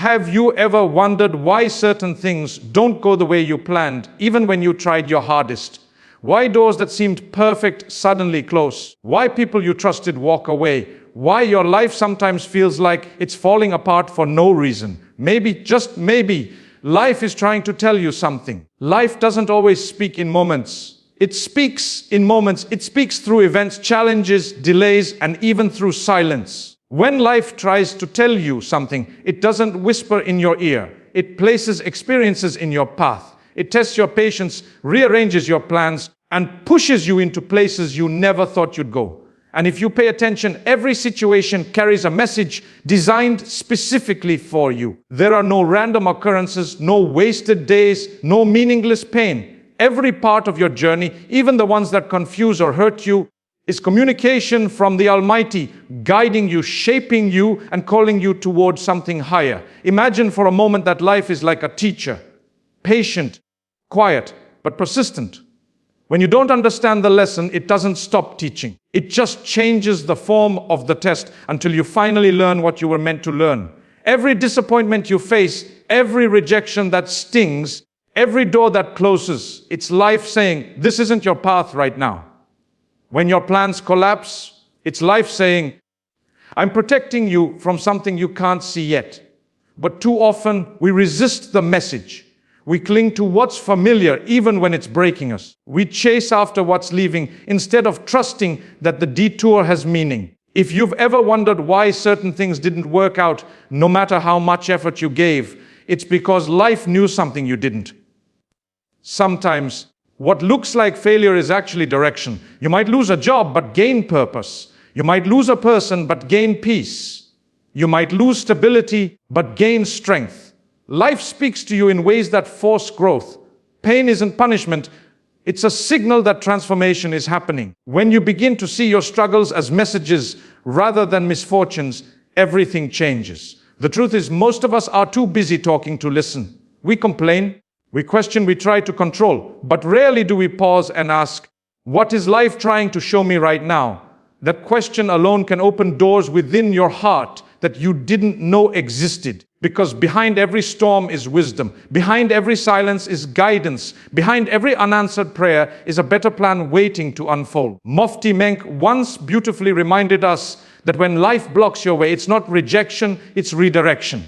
Have you ever wondered why certain things don't go the way you planned, even when you tried your hardest? Why doors that seemed perfect suddenly close? Why people you trusted walk away? Why your life sometimes feels like it's falling apart for no reason? Maybe, just maybe, life is trying to tell you something. Life doesn't always speak in moments. It speaks in moments. It speaks through events, challenges, delays, and even through silence. When life tries to tell you something, it doesn't whisper in your ear. It places experiences in your path. It tests your patience, rearranges your plans, and pushes you into places you never thought you'd go. And if you pay attention, every situation carries a message designed specifically for you. There are no random occurrences, no wasted days, no meaningless pain. Every part of your journey, even the ones that confuse or hurt you, is communication from the Almighty, guiding you, shaping you, and calling you towards something higher. Imagine for a moment that life is like a teacher, patient, quiet, but persistent. When you don't understand the lesson, it doesn't stop teaching. It just changes the form of the test until you finally learn what you were meant to learn. Every disappointment you face, every rejection that stings, every door that closes, it's life saying, this isn't your path right now. When your plans collapse, it's life saying, I'm protecting you from something you can't see yet. But too often, we resist the message. We cling to what's familiar even when it's breaking us. We chase after what's leaving instead of trusting that the detour has meaning. If you've ever wondered why certain things didn't work out, no matter how much effort you gave, it's because life knew something you didn't. Sometimes, what looks like failure is actually direction. You might lose a job, but gain purpose. You might lose a person, but gain peace. You might lose stability, but gain strength. Life speaks to you in ways that force growth. Pain isn't punishment. It's a signal that transformation is happening. When you begin to see your struggles as messages rather than misfortunes, everything changes. The truth is, most of us are too busy talking to listen. We complain, we question, we try to control, but rarely do we pause and ask, what is life trying to show me right now? That question alone can open doors within your heart that you didn't know existed. Because behind every storm is wisdom. Behind every silence is guidance. Behind every unanswered prayer is a better plan waiting to unfold. MUFTI MENK once beautifully reminded us that when life blocks your way, it's not rejection, it's redirection.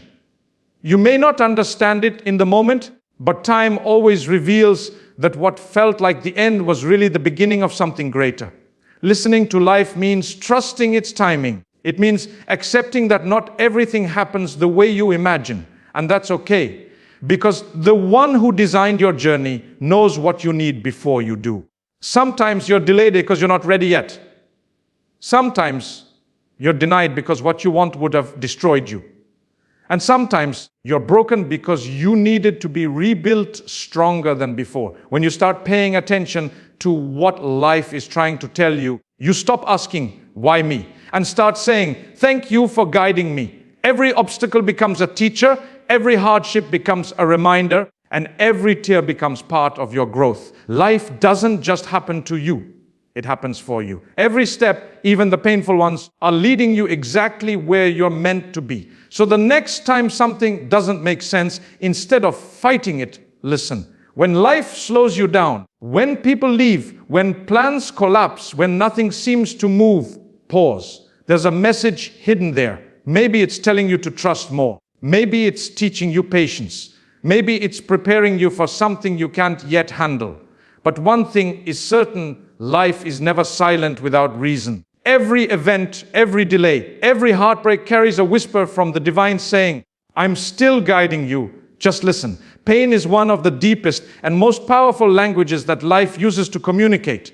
You may not understand it in the moment, but time always reveals that what felt like the end was really the beginning of something greater. Listening to life means trusting its timing. It means accepting that not everything happens the way you imagine, and that's okay, because the one who designed your journey knows what you need before you do. Sometimes you're delayed because you're not ready yet. Sometimes you're denied because what you want would have destroyed you. And sometimes you're broken because you needed to be rebuilt stronger than before. When you start paying attention to what life is trying to tell you, you stop asking, why me? And start saying, thank you for guiding me. Every obstacle becomes a teacher, every hardship becomes a reminder, and every tear becomes part of your growth. Life doesn't just happen to you, it happens for you. Every step, even the painful ones, are leading you exactly where you're meant to be. So the next time something doesn't make sense, instead of fighting it, listen. When life slows you down, when people leave, when plans collapse, when nothing seems to move, pause. There's a message hidden there. Maybe it's telling you to trust more. Maybe it's teaching you patience. Maybe it's preparing you for something you can't yet handle. But one thing is certain, life is never silent without reason. Every event, every delay, every heartbreak carries a whisper from the divine saying, I'm still guiding you. Just listen. Pain is one of the deepest and most powerful languages that life uses to communicate.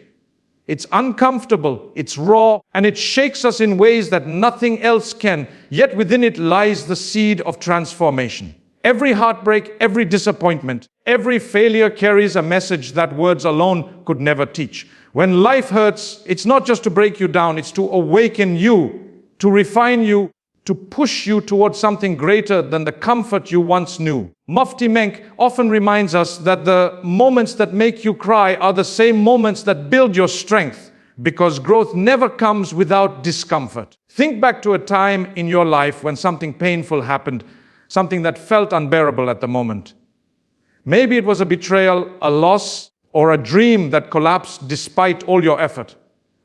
It's uncomfortable, it's raw, and it shakes us in ways that nothing else can. Yet within it lies the seed of transformation. Every heartbreak, every disappointment, every failure carries a message that words alone could never teach. When life hurts, it's not just to break you down, it's to awaken you, to refine you, to push you towards something greater than the comfort you once knew. MUFTI MENK often reminds us that the moments that make you cry are the same moments that build your strength, because growth never comes without discomfort. Think back to a time in your life when something painful happened. something that felt unbearable at the moment. Maybe it was a betrayal, a loss, or a dream that collapsed despite all your effort.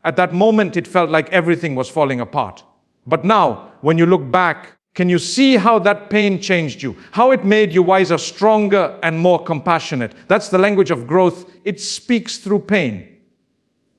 At that moment, it felt like everything was falling apart. But now, when you look back, can you see how that pain changed you? How it made you wiser, stronger, and more compassionate? That's the language of growth. It speaks through pain.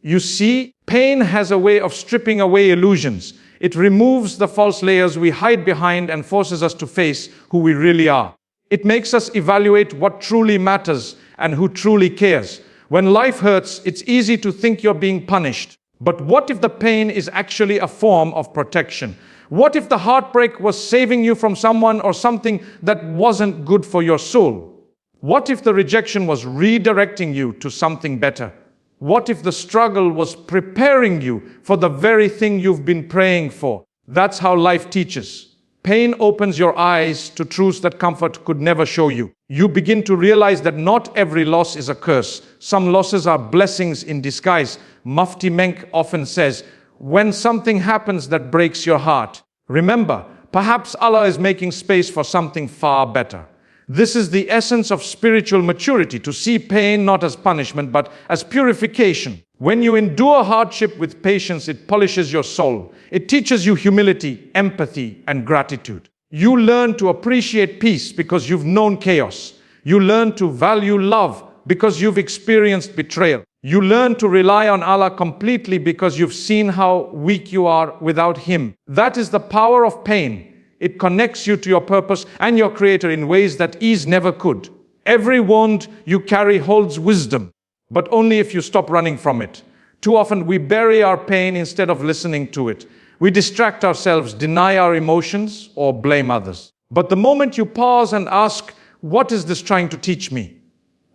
You see, pain has a way of stripping away illusions. It removes the false layers we hide behind and forces us to face who we really are. It makes us evaluate what truly matters and who truly cares. When life hurts, it's easy to think you're being punished. But what if the pain is actually a form of protection? What if the heartbreak was saving you from someone or something that wasn't good for your soul? What if the rejection was redirecting you to something better? What if the struggle was preparing you for the very thing you've been praying for? That's how life teaches. Pain opens your eyes to truths that comfort could never show you. You begin to realize that not every loss is a curse. Some losses are blessings in disguise. Mufti Menk often says, when something happens that breaks your heart, remember, perhaps Allah is making space for something far better. This is the essence of spiritual maturity, to see pain not as punishment, but as purification. When you endure hardship with patience, it polishes your soul. It teaches you humility, empathy, and gratitude. You learn to appreciate peace because you've known chaos. You learn to value love because you've experienced betrayal. You learn to rely on Allah completely because you've seen how weak you are without Him. That is the power of pain. It connects you to your purpose and your Creator in ways that ease never could. Every wound you carry holds wisdom, but only if you stop running from it. Too often we bury our pain instead of listening to it. We distract ourselves, deny our emotions, or blame others. But the moment you pause and ask, what is this trying to teach me?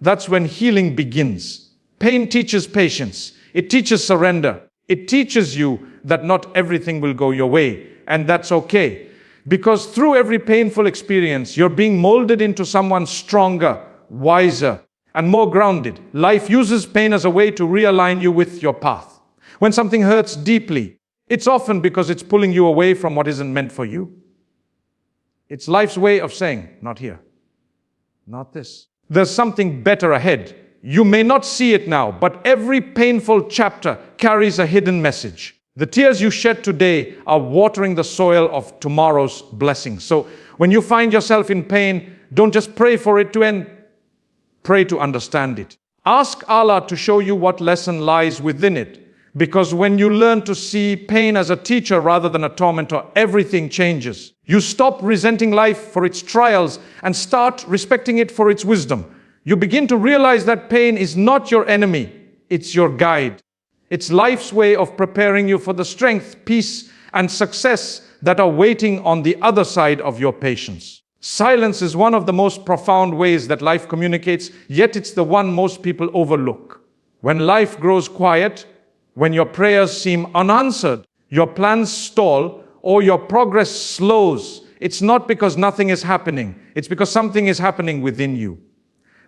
That's when healing begins. Pain teaches patience. It teaches surrender. It teaches you that not everything will go your way, and that's okay. Because through every painful experience, you're being molded into someone stronger, wiser, and more grounded. Life uses pain as a way to realign you with your path. When something hurts deeply, it's often because it's pulling you away from what isn't meant for you. It's life's way of saying, not here, not this. There's something better ahead. You may not see it now, but every painful chapter carries a hidden message. The tears you shed today are watering the soil of tomorrow's blessings. So when you find yourself in pain, don't just pray for it to end. Pray to understand it. Ask Allah to show you what lesson lies within it. Because when you learn to see pain as a teacher rather than a tormentor, everything changes. You stop resenting life for its trials and start respecting it for its wisdom. You begin to realize that pain is not your enemy, it's your guide. It's life's way of preparing you for the strength, peace, and success that are waiting on the other side of your patience. Silence is one of the most profound ways that life communicates, yet it's the one most people overlook. When life grows quiet, when your prayers seem unanswered, your plans stall, or your progress slows, it's not because nothing is happening, it's because something is happening within you.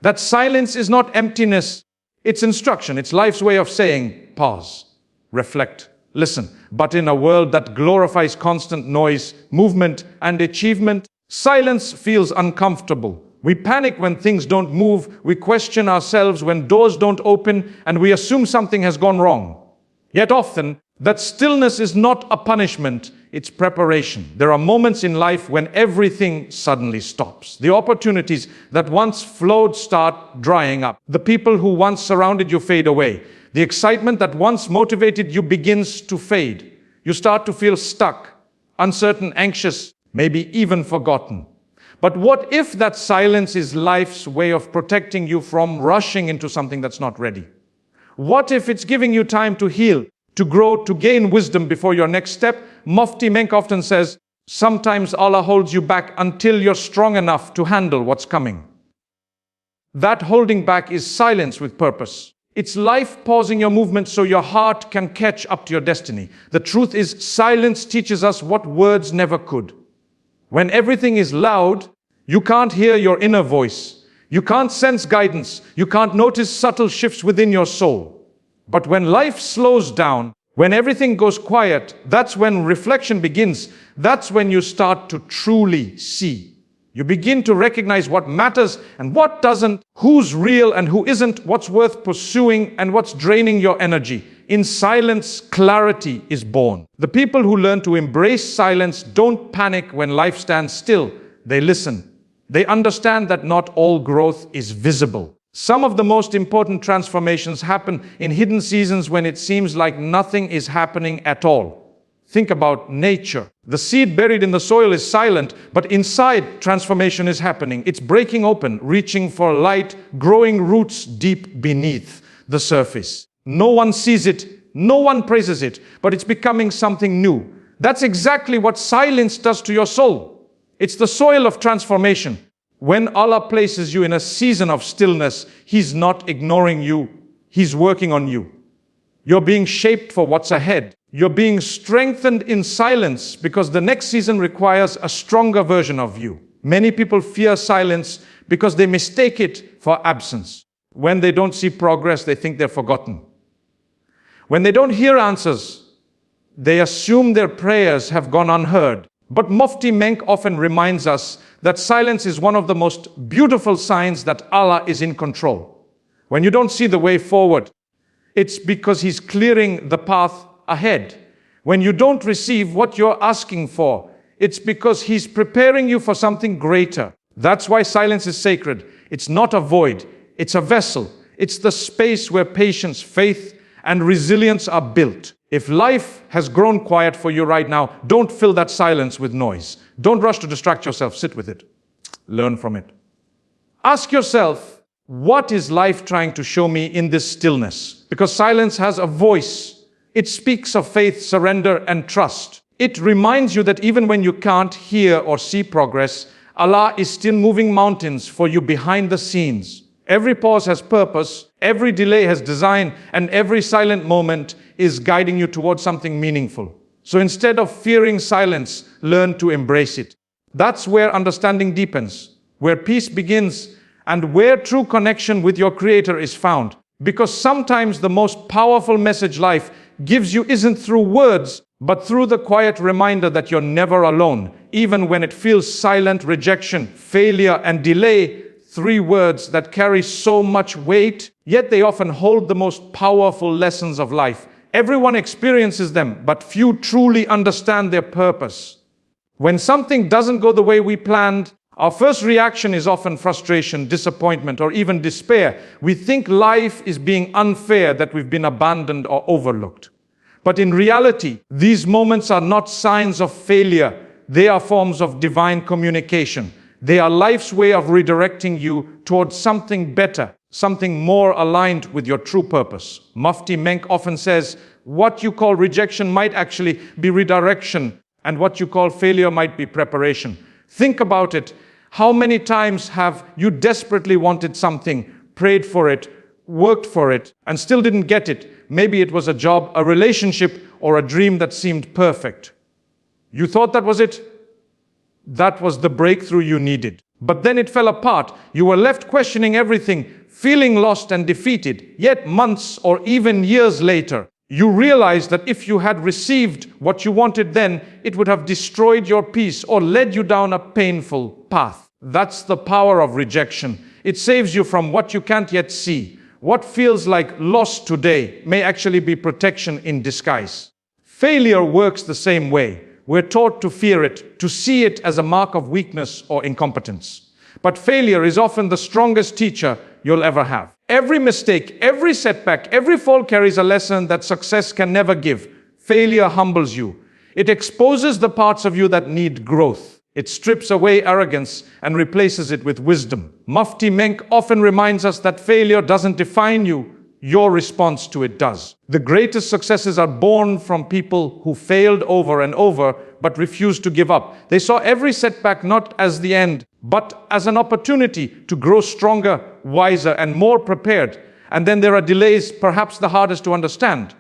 That silence is not emptiness, it's instruction. It's life's way of saying, pause, reflect, listen. But in a world that glorifies constant noise, movement, and achievement, silence feels uncomfortable. We panic when things don't move, we question ourselves when doors don't open, and we assume something has gone wrong. Yet often, that stillness is not a punishment, it's preparation. There are moments in life when everything suddenly stops. The opportunities that once flowed start drying up. The people who once surrounded you fade away. The excitement that once motivated you begins to fade. You start to feel stuck, uncertain, anxious, maybe even forgotten. But what if that silence is life's way of protecting you from rushing into something that's not ready? What if it's giving you time to heal, to grow, to gain wisdom before your next step? Mufti Menk often says, sometimes Allah holds you back until you're strong enough to handle what's coming. That holding back is silence with purpose. It's life pausing your movement so your heart can catch up to your destiny. The truth is, silence teaches us what words never could. When everything is loud, you can't hear your inner voice. You can't sense guidance. You can't notice subtle shifts within your soul. But when life slows down, when everything goes quiet, that's when reflection begins. That's when you start to truly see. You begin to recognize what matters and what doesn't, who's real and who isn't, what's worth pursuing and what's draining your energy. In silence, clarity is born. The people who learn to embrace silence don't panic when life stands still. They listen. They understand that not all growth is visible. Some of the most important transformations happen in hidden seasons when it seems like nothing is happening at all. Think about nature. The seed buried in the soil is silent, but inside transformation is happening. It's breaking open, reaching for light, growing roots deep beneath the surface. No one sees it, no one praises it, but it's becoming something new. That's exactly what silence does to your soul. It's the soil of transformation. When Allah places you in a season of stillness, He's not ignoring you, He's working on you. You're being shaped for what's ahead. You're being strengthened in silence because the next season requires a stronger version of you. Many people fear silence because they mistake it for absence. When they don't see progress, they think they're forgotten. When they don't hear answers, they assume their prayers have gone unheard. But Mufti Menk often reminds us that silence is one of the most beautiful signs that Allah is in control. When you don't see the way forward, it's because He's clearing the path ahead. When you don't receive what you're asking for, it's because He's preparing you for something greater. That's why silence is sacred. It's not a void, it's a vessel. It's the space where patience, faith, and resilience are built. If life has grown quiet for you right now, don't fill that silence with noise. Don't rush to distract yourself. Sit with it. Learn from it. Ask yourself, what is life trying to show me in this stillness? Because silence has a voice. It speaks of faith, surrender, and trust. It reminds you that even when you can't hear or see progress, Allah is still moving mountains for you behind the scenes. Every pause has purpose, every delay has design, and every silent moment is guiding you towards something meaningful. So instead of fearing silence, learn to embrace it. That's where understanding deepens, where peace begins, and where true connection with your Creator is found. Because sometimes the most powerful message life gives you isn't through words, but through the quiet reminder that you're never alone. Even when it feels silent, rejection, failure, and delay, 3 words that carry so much weight, yet they often hold the most powerful lessons of life. Everyone experiences them, but few truly understand their purpose. When something doesn't go the way we planned, our first reaction is often frustration, disappointment, or even despair. We think life is being unfair, that we've been abandoned or overlooked. But in reality, these moments are not signs of failure. They are forms of divine communication. They are life's way of redirecting you towards something better, something more aligned with your true purpose. Mufti Menk often says, what you call rejection might actually be redirection, and what you call failure might be preparation. Think about it. How many times have you desperately wanted something, prayed for it, worked for it, and still didn't get it? Maybe it was a job, a relationship, or a dream that seemed perfect. You thought that was it? That was the breakthrough you needed. But then it fell apart. You were left questioning everything, feeling lost and defeated. Yet months or even years later, you realized that if you had received what you wanted then, it would have destroyed your peace or led you down a painful path. That's the power of rejection. It saves you from what you can't yet see. What feels like loss today may actually be protection in disguise. Failure works the same way. We're taught to fear it, to see it as a mark of weakness or incompetence. But failure is often the strongest teacher you'll ever have. Every mistake, every setback, every fall carries a lesson that success can never give. Failure humbles you. It exposes the parts of you that need growth. It strips away arrogance and replaces it with wisdom. Mufti Menk often reminds us that failure doesn't define you. Your response to it does. The greatest successes are born from people who failed over and over but refused to give up. They saw every setback not as the end, but as an opportunity to grow stronger, wiser, and more prepared. And then there are delays, perhaps the hardest to understand.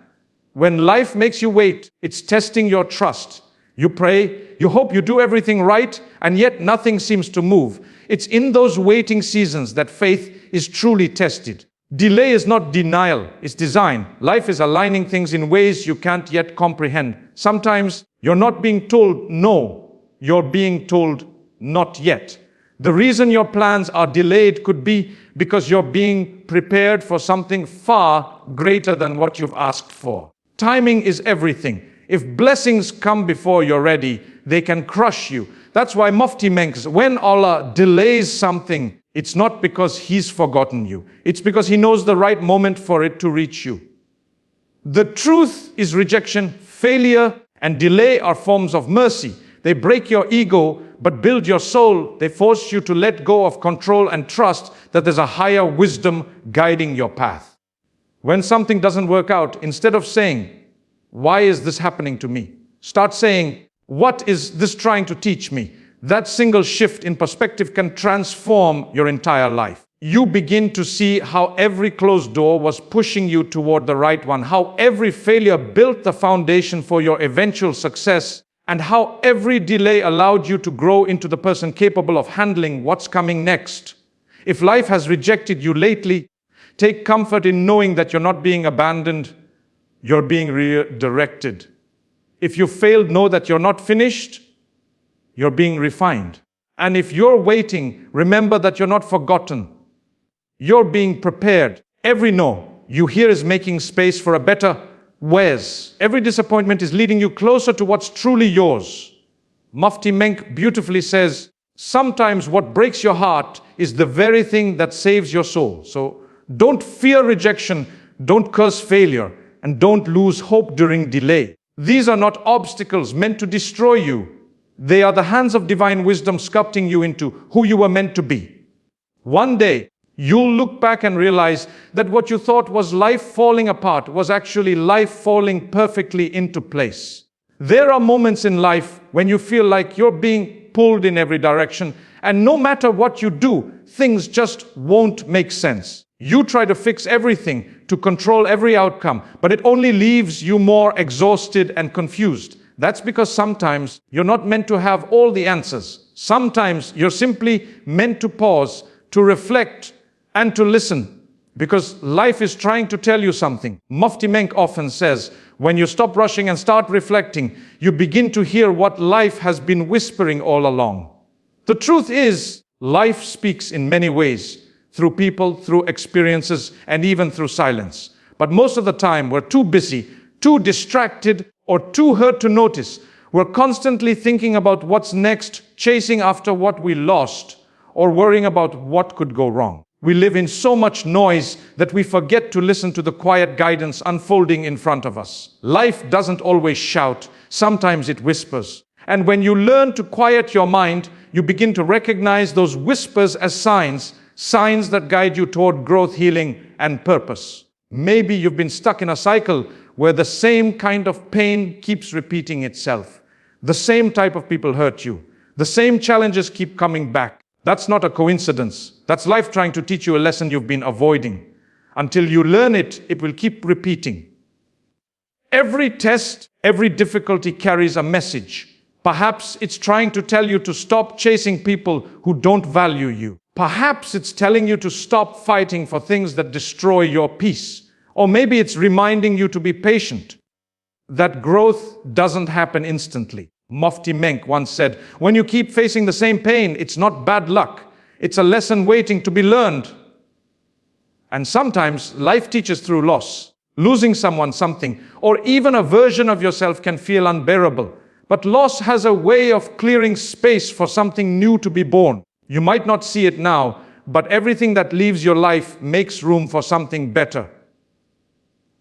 When life makes you wait, it's testing your trust. You pray, you hope, you do everything right, and yet nothing seems to move. It's in those waiting seasons that faith is truly tested. Delay is not denial, it's design. Life is aligning things in ways you can't yet comprehend. Sometimes you're not being told no, you're being told not yet. The reason your plans are delayed could be because you're being prepared for something far greater than what you've asked for. Timing is everything. If blessings come before you're ready, they can crush you. That's why Mufti Menks, when Allah delays something, it's not because He's forgotten you. It's because He knows the right moment for it to reach you. The truth is rejection, failure, and delay are forms of mercy. They break your ego, but build your soul. They force you to let go of control and trust that there's a higher wisdom guiding your path. When something doesn't work out, instead of saying, "Why is this happening to me?" start saying, "What is this trying to teach me?" That single shift in perspective can transform your entire life. You begin to see how every closed door was pushing you toward the right one, how every failure built the foundation for your eventual success, and how every delay allowed you to grow into the person capable of handling what's coming next. If life has rejected you lately, take comfort in knowing that you're not being abandoned, you're being redirected. If you failed, know that you're not finished, you're being refined. And if you're waiting, remember that you're not forgotten. You're being prepared. Every no you hear is making space for a better whereas. Every disappointment is leading you closer to what's truly yours. Mufti Menk beautifully says, sometimes what breaks your heart is the very thing that saves your soul. So don't fear rejection, don't curse failure, and don't lose hope during delay. These are not obstacles meant to destroy you. They are the hands of divine wisdom sculpting you into who you were meant to be. One day, you'll look back and realize that what you thought was life falling apart was actually life falling perfectly into place. There are moments in life when you feel like you're being pulled in every direction, and no matter what you do, things just won't make sense. You try to fix everything, to control every outcome, but it only leaves you more exhausted and confused. That's because sometimes you're not meant to have all the answers. Sometimes you're simply meant to pause, to reflect, and to listen, because life is trying to tell you something. Mufti Menk often says, when you stop rushing and start reflecting, you begin to hear what life has been whispering all along. The truth is, life speaks in many ways, through people, through experiences, and even through silence. But most of the time, we're too busy, too distracted, or too hurt to notice. We're constantly thinking about what's next, chasing after what we lost, or worrying about what could go wrong. We live in so much noise that we forget to listen to the quiet guidance unfolding in front of us. Life doesn't always shout, sometimes it whispers. And when you learn to quiet your mind, you begin to recognize those whispers as signs that guide you toward growth, healing, and purpose. Maybe you've been stuck in a cycle where the same kind of pain keeps repeating itself. The same type of people hurt you. The same challenges keep coming back. That's not a coincidence. That's life trying to teach you a lesson you've been avoiding. Until you learn it, it will keep repeating. Every test, every difficulty carries a message. Perhaps it's trying to tell you to stop chasing people who don't value you. Perhaps it's telling you to stop fighting for things that destroy your peace. Or maybe it's reminding you to be patient, that growth doesn't happen instantly. Mufti Menk once said, when you keep facing the same pain, it's not bad luck. It's a lesson waiting to be learned. And sometimes life teaches through loss. Losing someone, something, or even a version of yourself can feel unbearable. But loss has a way of clearing space for something new to be born. You might not see it now, but everything that leaves your life makes room for something better.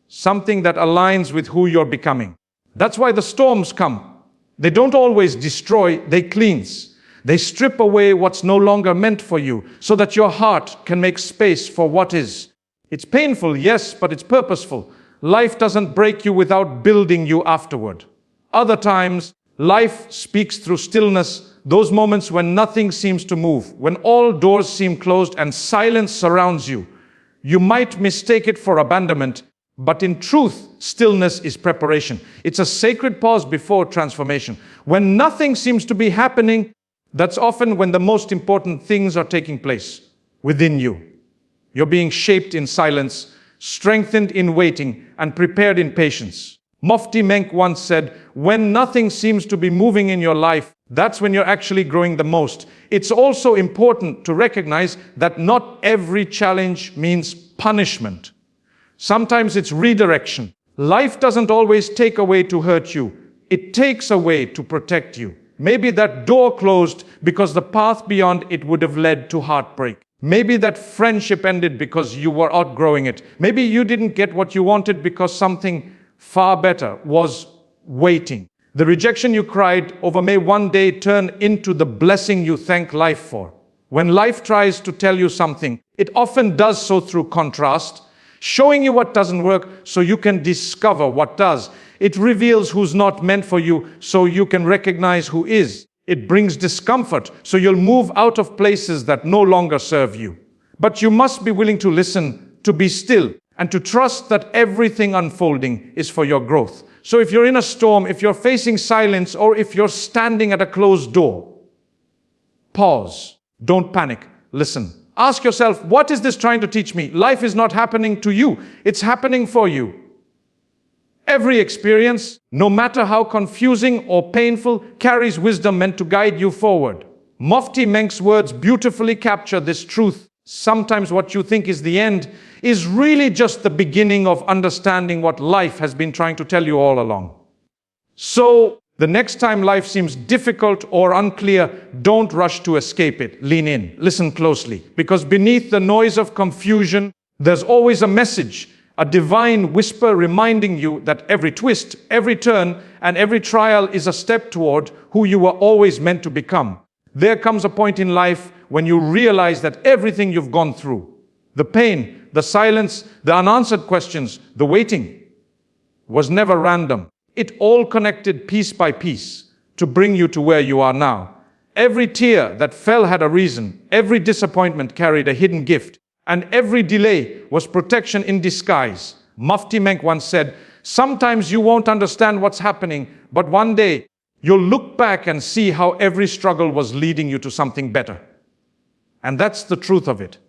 Something that aligns with who you're becoming. That's why the storms come. They don't always destroy, they cleanse. They strip away what's no longer meant for you, so that your heart can make space for what is. It's painful, yes, but it's purposeful. Life doesn't break you without building you afterward. Other times, life speaks through stillness, those moments when nothing seems to move, when all doors seem closed and silence surrounds you. You might mistake it for abandonment, but in truth, stillness is preparation. It's a sacred pause before transformation. When nothing seems to be happening, that's often when the most important things are taking place within you. You're being shaped in silence, strengthened in waiting, and prepared in patience. Mufti Menk once said, when nothing seems to be moving in your life, that's when you're actually growing the most. It's also important to recognize that not every challenge means punishment. Sometimes it's redirection. Life doesn't always take away to hurt you. It takes away to protect you. Maybe that door closed because the path beyond it would have led to heartbreak. Maybe that friendship ended because you were outgrowing it. Maybe you didn't get what you wanted because something far better was waiting. The rejection you cried over may one day turn into the blessing you thank life for. When life tries to tell you something, it often does so through contrast, showing you what doesn't work so you can discover what does. It reveals who's not meant for you so you can recognize who is. It brings discomfort so you'll move out of places that no longer serve you. But you must be willing to listen, to be still, and to trust that everything unfolding is for your growth. So if you're in a storm, if you're facing silence, or if you're standing at a closed door, pause. Don't panic. Listen. Ask yourself, what is this trying to teach me? Life is not happening to you. It's happening for you. Every experience, no matter how confusing or painful, carries wisdom meant to guide you forward. Mufti Menk's words beautifully capture this truth. Sometimes what you think is the end is really just the beginning of understanding what life has been trying to tell you all along. So, the next time life seems difficult or unclear, don't rush to escape it. Lean in, listen closely, because beneath the noise of confusion, there's always a message, a divine whisper reminding you that every twist, every turn, and every trial is a step toward who you were always meant to become. There comes a point in life when you realize that everything you've gone through, the pain, the silence, the unanswered questions, the waiting, was never random. It all connected piece by piece to bring you to where you are now. Every tear that fell had a reason. Every disappointment carried a hidden gift. And every delay was protection in disguise. Mufti Menk once said, sometimes you won't understand what's happening, but one day you'll look back and see how every struggle was leading you to something better. And that's the truth of it.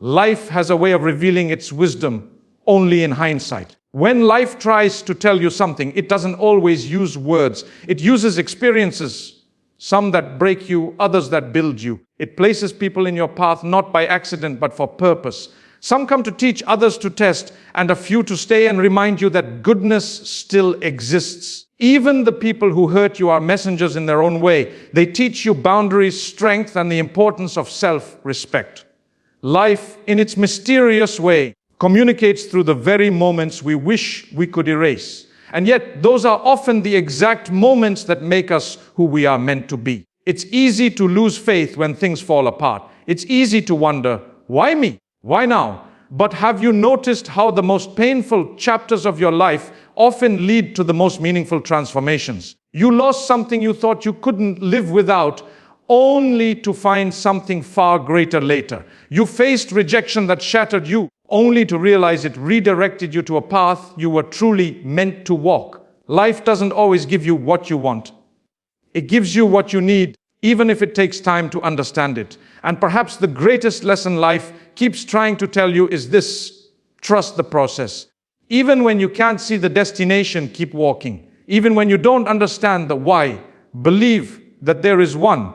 Life has a way of revealing its wisdom only in hindsight. When life tries to tell you something, it doesn't always use words. It uses experiences, some that break you, others that build you. It places people in your path not by accident, but for purpose. Some come to teach, others to test, and a few to stay and remind you that goodness still exists. Even the people who hurt you are messengers in their own way. They teach you boundaries, strength, and the importance of self-respect. Life, in its mysterious way, communicates through the very moments we wish we could erase. And yet, those are often the exact moments that make us who we are meant to be. It's easy to lose faith when things fall apart. It's easy to wonder, why me? Why now? But have you noticed how the most painful chapters of your life often lead to the most meaningful transformations? You lost something you thought you couldn't live without, only to find something far greater later. You faced rejection that shattered you, only to realize it redirected you to a path you were truly meant to walk. Life doesn't always give you what you want. It gives you what you need, even if it takes time to understand it. And perhaps the greatest lesson life keeps trying to tell you is this: trust the process. Even when you can't see the destination, keep walking. Even when you don't understand the why, believe that there is one.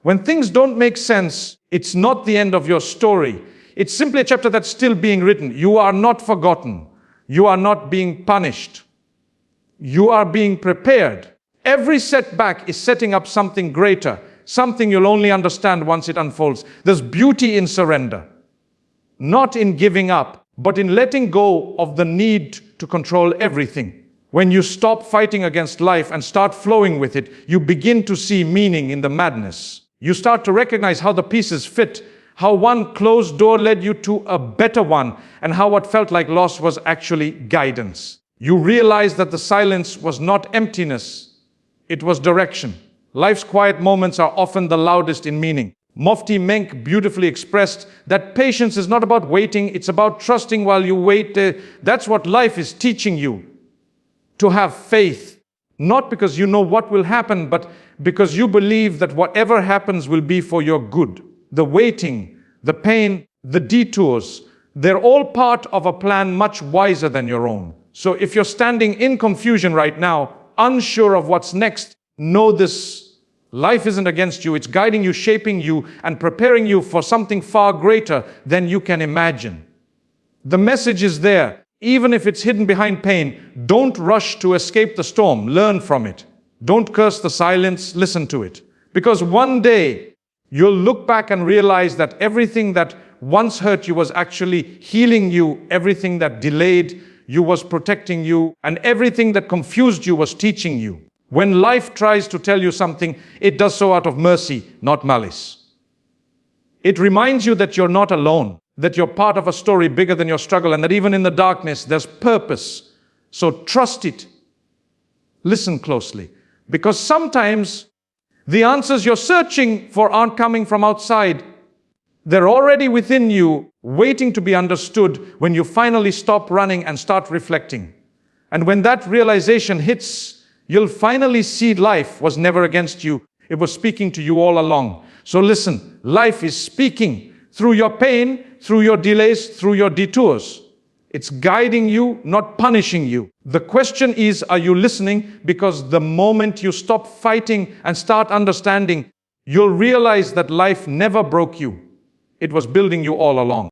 When things don't make sense, it's not the end of your story. It's simply a chapter that's still being written. You are not forgotten. You are not being punished. You are being prepared. Every setback is setting up something greater, something you'll only understand once it unfolds. There's beauty in surrender, not in giving up, but in letting go of the need to control everything. When you stop fighting against life and start flowing with it, you begin to see meaning in the madness. You start to recognize how the pieces fit, how one closed door led you to a better one, and how what felt like loss was actually guidance. You realize that the silence was not emptiness, it was direction. Life's quiet moments are often the loudest in meaning. Mufti Menk beautifully expressed that patience is not about waiting, it's about trusting while you wait. That's what life is teaching you. To have faith, not because you know what will happen, but because you believe that whatever happens will be for your good. The waiting, the pain, the detours, they're all part of a plan much wiser than your own. So if you're standing in confusion right now, unsure of what's next, know this: life isn't against you. It's guiding you, shaping you, and preparing you for something far greater than you can imagine. The message is there, even if it's hidden behind pain. Don't rush to escape the storm. Learn from it. Don't curse the silence. Listen to it. Because one day, you'll look back and realize that everything that once hurt you was actually healing you. Everything that delayed you was protecting you. And everything that confused you was teaching you. When life tries to tell you something, it does so out of mercy, not malice. It reminds you that you're not alone, that you're part of a story bigger than your struggle, and that even in the darkness, there's purpose. So trust it. Listen closely. Because sometimes the answers you're searching for aren't coming from outside. They're already within you, waiting to be understood when you finally stop running and start reflecting. And when that realization hits, you'll finally see life was never against you. It was speaking to you all along. So listen, life is speaking through your pain, through your delays, through your detours. It's guiding you, not punishing you. The question is, are you listening? Because the moment you stop fighting and start understanding, you'll realize that life never broke you. It was building you all along.